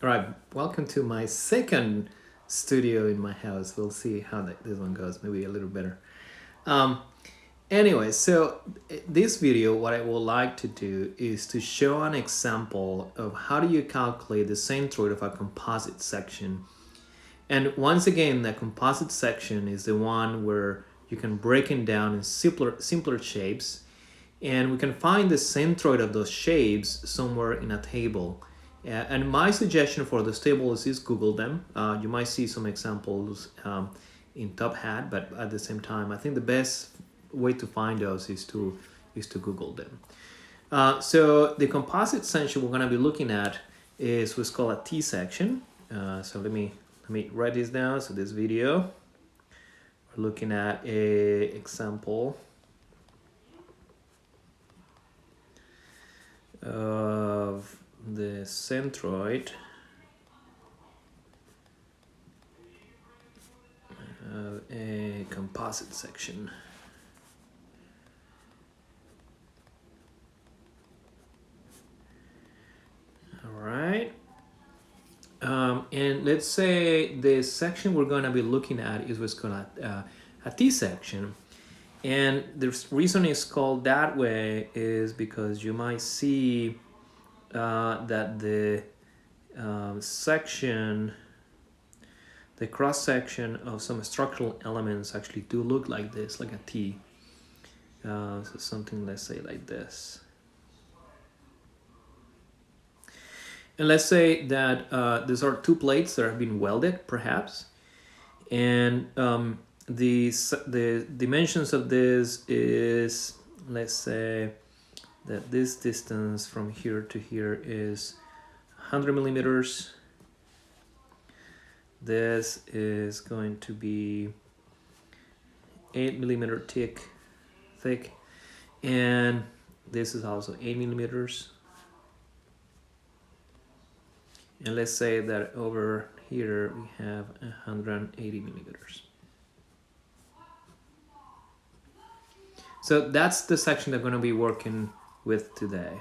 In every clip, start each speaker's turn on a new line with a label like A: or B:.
A: All right, welcome to my second studio in my house. We'll see how this one goes, maybe a little better. Um, anyway, so this video, what I would like to do is to show an example of how do you calculate the centroid of a composite section. And once again, the composite section is the one where you can break it down in simpler shapes, and we can find the centroid of those shapes somewhere in a table. And my suggestion for those tables is Google them. You might see some examples in Top Hat, but at the same time, I think the best way to find those is to Google them. So the composite section we're going to be looking at is what's called a T section. So let me write this down. So this video, we're looking at a example of the centroid of a composite section. All right. And let's say the section we're going to be looking at is what's called a T section. And the reason it's called that way is because you might see that the section, the cross section of some structural elements actually do look like this, like a T. So something, let's say, like this. And let's say that these are two plates that have been welded, perhaps, and the dimensions of this is, let's say, that this distance from here to here is 100 millimeters. This is going to be 8 millimeter thick, and this is also 8 millimeters. And let's say that over here we have 180 millimeters. So that's the section that I'm going to be working with today.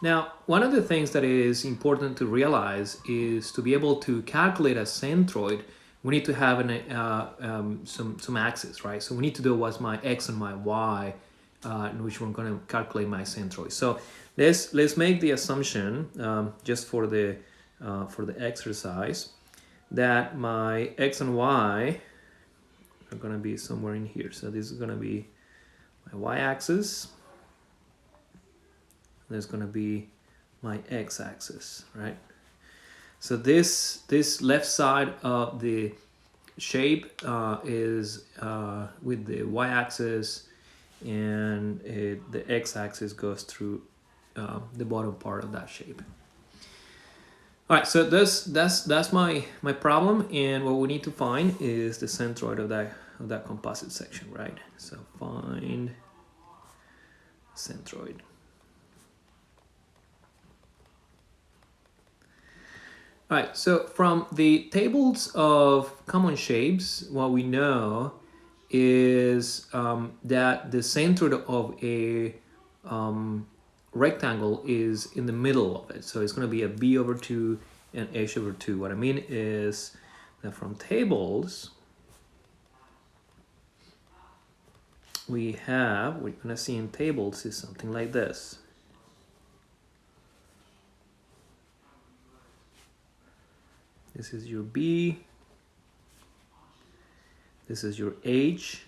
A: Now, one of the things that is important to realize is to be able to calculate a centroid, we need to have some axes, right? So we need to know what's my x and my y, in which we're going to calculate my centroid. So let's make the assumption, just for the exercise, that my x and y are going to be somewhere in here. So this is going to be my y-axis. There's going to be my x-axis, right? So this left side of the shape is with the y-axis, and the x-axis goes through the bottom part of that shape. All right, so that's my problem, and what we need to find is the centroid of that composite section, right? So find centroid. All right, so from the tables of common shapes, what we know is that the centroid of a rectangle is in the middle of it. So it's going to be a b over 2 and h over 2. What I mean is that from tables, we're going to see in tables is something like this. This is your b, this is your h,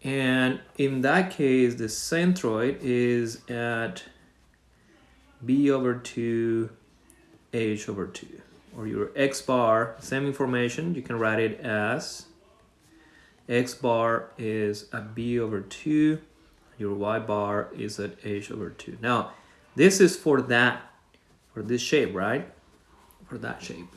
A: and in that case the centroid is at b over 2 h over 2, or your x bar, same information, you can write it as x bar is at b over 2, your y bar is at h over 2. Now this is for this shape, right? For that shape.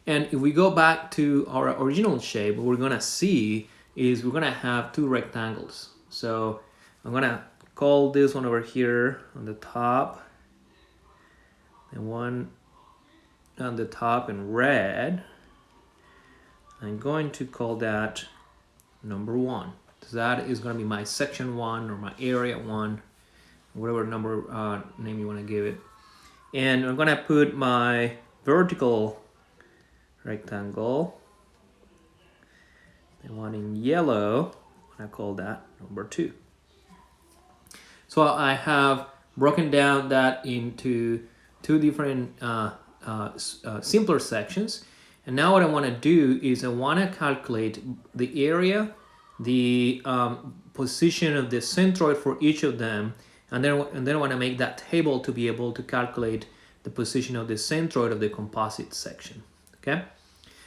A: And if we go back to our original shape, what we're gonna see is we're gonna have two rectangles. So I'm gonna call this one over here on the top, and one on the top in red. I'm going to call that number 1. So that is going to be my section 1 or my area 1, whatever number name you want to give it. And I'm gonna put my vertical rectangle, the one in yellow, I call that number 2. So I have broken down that into 2 different simpler sections. And now what I want to do is I want to calculate the area, the position of the centroid for each of them, and then I want to make that table to be able to calculate the position of the centroid of the composite section. Okay,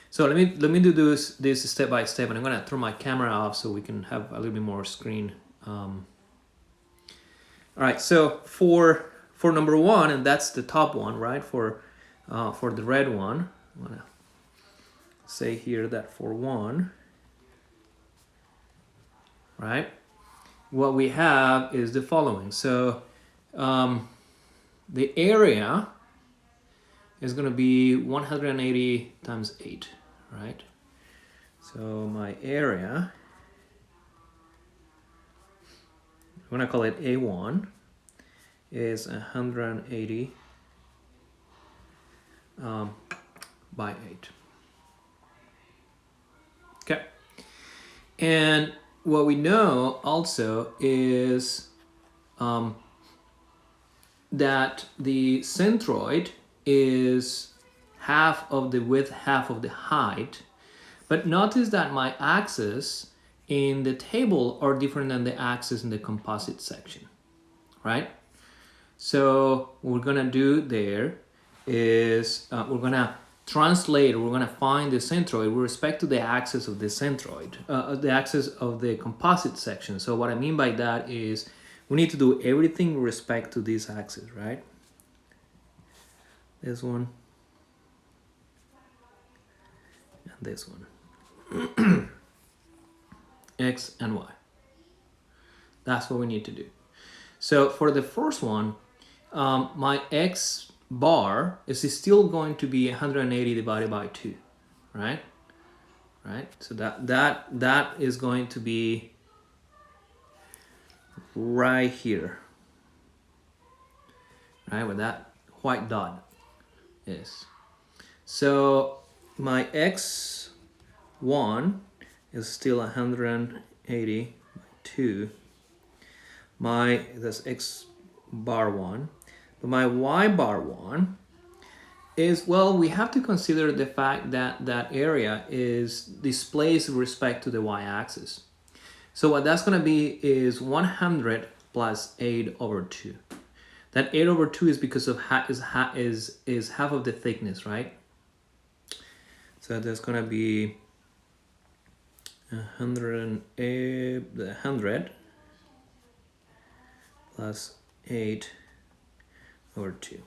A: so let me do this step by step, and I'm gonna turn my camera off so we can have a little bit more screen. All right, so for number 1, and that's the top one, right? For the red one, I'm gonna say here that for 1, right? What we have is the following. So the area is going to be 180 times 8, right? So my area, I'm going to call it A1, is 180 by 8. Okay. And what we know also is that the centroid is half of the width, half of the height. But notice that my axes in the table are different than the axes in the composite section, right? So what we're gonna do there is we're gonna translate, we're gonna find the centroid with respect to the axis of the centroid, the axis of the composite section. So what I mean by that is we need to do everything with respect to this axis, right? This one and this one. X and Y. That's what we need to do. So for the first one, my X bar is still going to be 180 divided by 2, right? Right. So that is going to be right here, right, where that white dot is. So my X1 is still 180 by 2. That's X bar 1. But my Y bar 1 is, well, we have to consider the fact that that area is displaced with respect to the Y-axis. So what that's going to be is 100 plus 8 over 2. That 8 over 2 is because of is half of the thickness, right? So that's going to be 100 plus 8 over 2,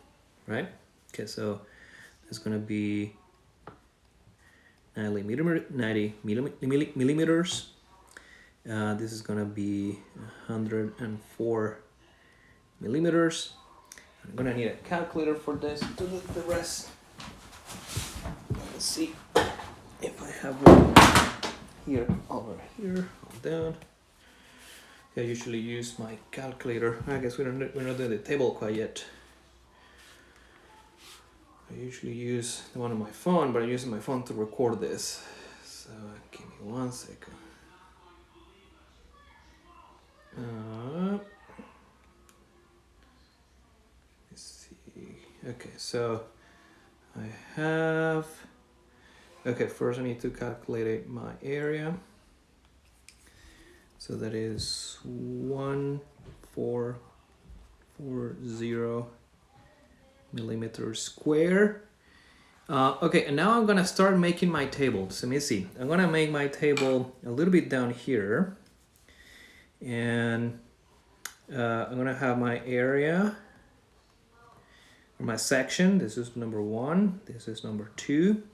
A: right? Okay, so it's going to be 90 millimeters. This is going to be 104 millimeters. I'm going to need a calculator for this to do the rest. Let's see if I have one here, over here, down. I usually use my calculator. I guess we're not doing the table quite yet. I usually use the one on my phone, but I'm using my phone to record this. So give me 1 second. Let's see. Okay, so I have. Okay, first I need to calculate my area. So that is 1440 millimeters square. Okay, and now I'm gonna start making my table. So let me see. I'm gonna make my table a little bit down here, and I'm gonna have my area or my section. This is number 1. This is number 2.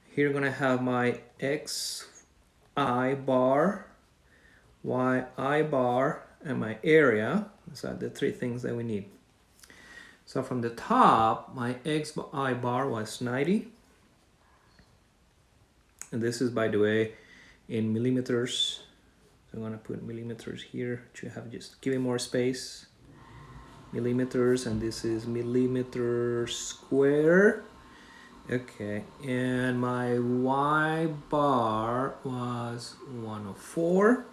A: Here I'm gonna have my XI bar, YI bar, and my area. Those are the 3 things that we need. So from the top, my XI bar was 90. And this is, by the way, in millimeters. So I'm gonna put millimeters here to have just give it more space. millimeters, and this is millimeter square. Okay, and my Y bar was 104,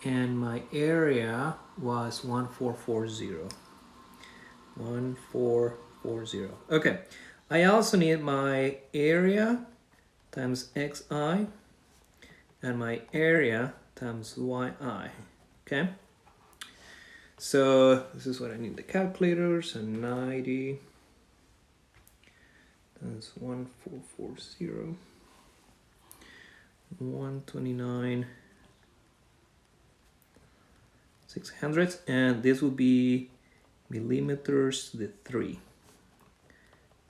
A: and my area was 1440. 1440. Okay, I also need my area times xi and my area times yi. Okay, so this is what I need the calculators, and 90 times 1440, 129 600, and this will be millimeters to the 3.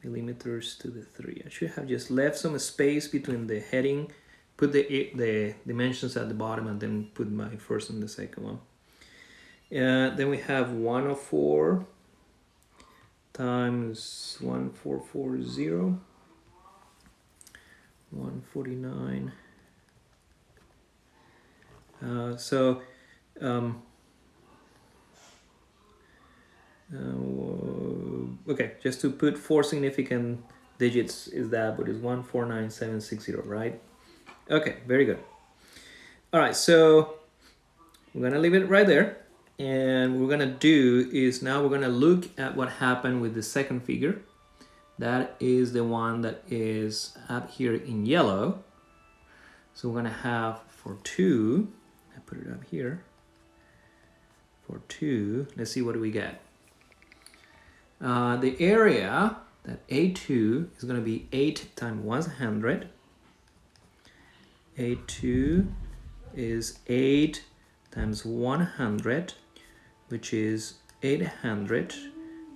A: Millimeters to the 3. I should have just left some space between the heading, put the dimensions at the bottom, and then put my first and the second one. Then we have 104 times 1440, 149. Okay, just to put 4 significant digits is that, but it's 149760, right? Okay, very good. All right, so we're gonna leave it right there, and what we're gonna do is now we're gonna look at what happened with the second figure. That is the one that is up here in yellow. So we're gonna have for 2, I put it up here. For 2, let's see what do we get. The area, that A2 is going to be 8 times 100. A2 is 8 times 100, which is 800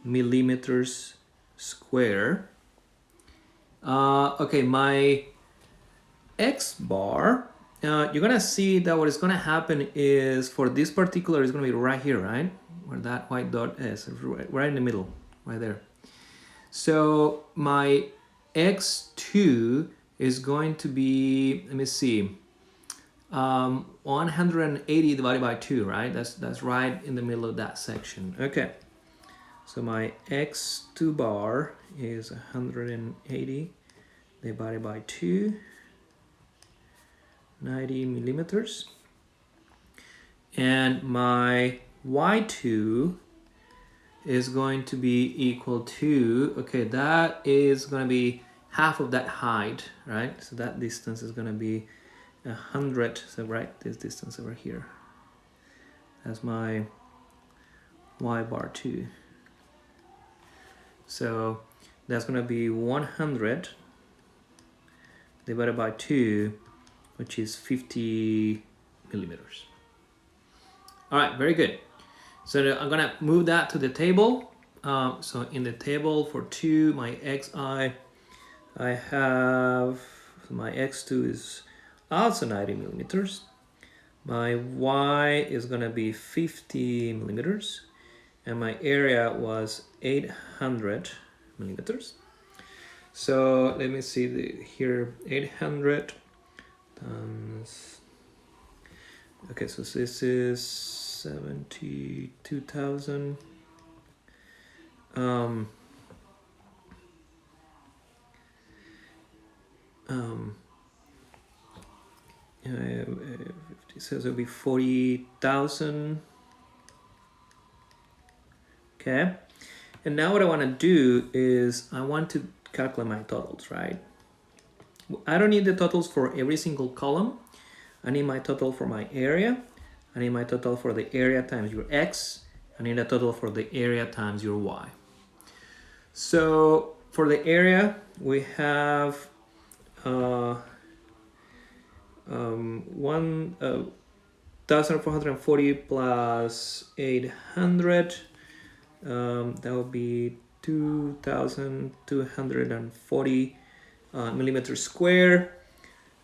A: millimeters square. Okay, my X bar, you're going to see that what is going to happen is for this particular is going to be right here, right? Where that white dot is, right in the middle. Right there. So my x2 is going to be, let me see, 180 divided by 2, right? That's right in the middle of that section. Okay. So my x2 bar is 180 divided by 2, 90 millimeters. And my y2 is going to be equal to, okay, that is going to be half of that height, right? So that distance is going to be 100. So right, this distance over here. That's my y bar 2. So that's going to be 100 divided by 2, which is 50 millimeters. All right, very good. So I'm gonna move that to the table. So in the table for 2, my xi, I have, my x2 is also 90 millimeters. My y is gonna be 50 millimeters. And my area was 800 millimeters. So let me see here, 800 times, okay, so this is 72,000. 50, so it'll be 40,000. Okay, and now what I want to do is I want to calculate my totals, right? I don't need the totals for every single column. I need my total for my area. I need my total for the area times your x. I need a total for the area times your y. So for the area, we have 1,440 plus 800. That would be 2,240 millimeters square.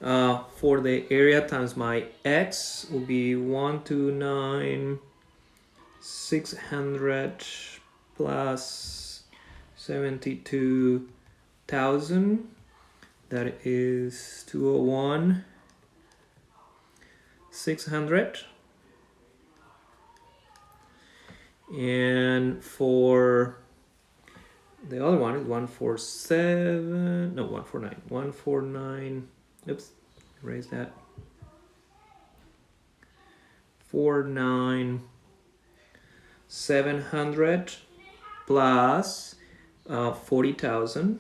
A: For the area times my x will be 129,600 plus 72,000. That is 201,600. And for the other one is 147, no, 149, 149, oops, erase that. 49,700 plus 40,000.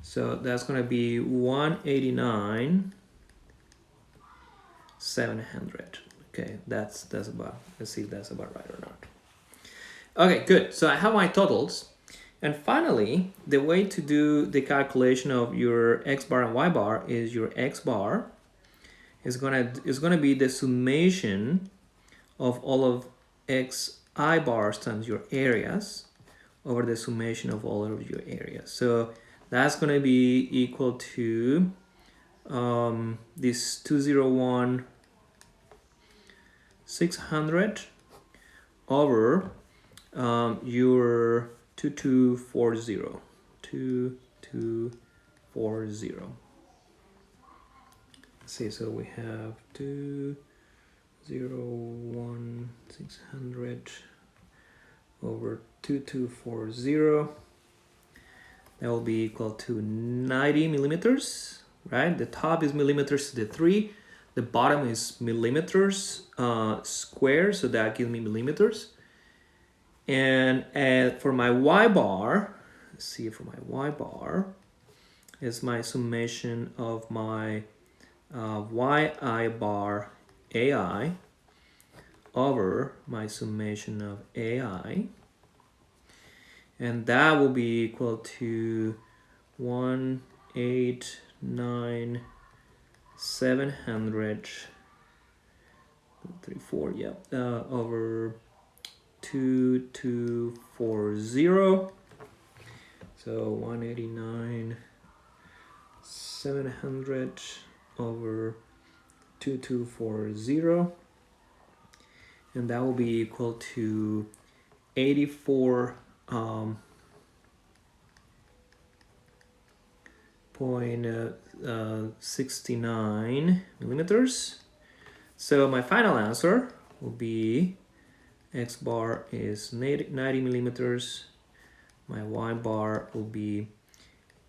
A: So that's going to be 189,700. Okay, that's about, let's see if that's about right or not. Okay, good. So I have my totals. And finally, the way to do the calculation of your X bar and Y bar is your X bar is gonna be the summation of all of Xi bars times your areas over the summation of all of your areas. So that's gonna be equal to this 201,600 over your 2240. See, so we have 201,600 over 2240. That will be equal to 90 millimeters, right? The top is millimeters to the 3. The bottom is millimeters square, so that gives me millimeters. And for my Y bar, let's see, for my Y bar is my summation of my YI bar AI over my summation of AI. And that will be equal to 189,700 over 2240. So 189,700 over 2240, and that will be equal to 84.69 millimeters. So my final answer will be X bar is 90 millimeters. My Y bar will be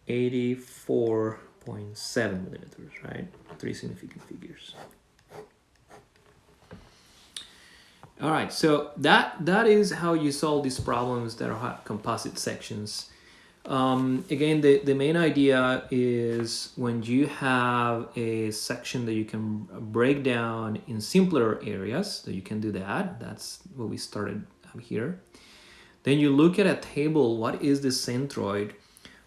A: 84.7 millimeters, right? 3 significant figures. All right, so that is how you solve these problems that are composite sections. Again, the main idea is when you have a section that you can break down in simpler areas, that you can do that. That's what we started here. Then you look at a table, what is the centroid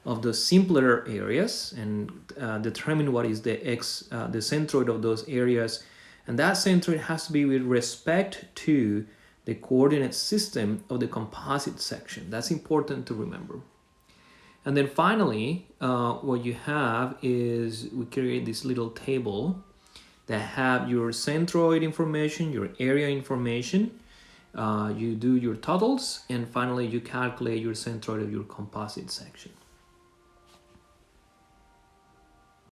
A: of the simpler areas, and determine what is the centroid of those areas. And that centroid has to be with respect to the coordinate system of the composite section. That's important to remember. And then finally, what you have is we create this little table that have your centroid information, your area information. You do your totals, and finally you calculate your centroid of your composite section.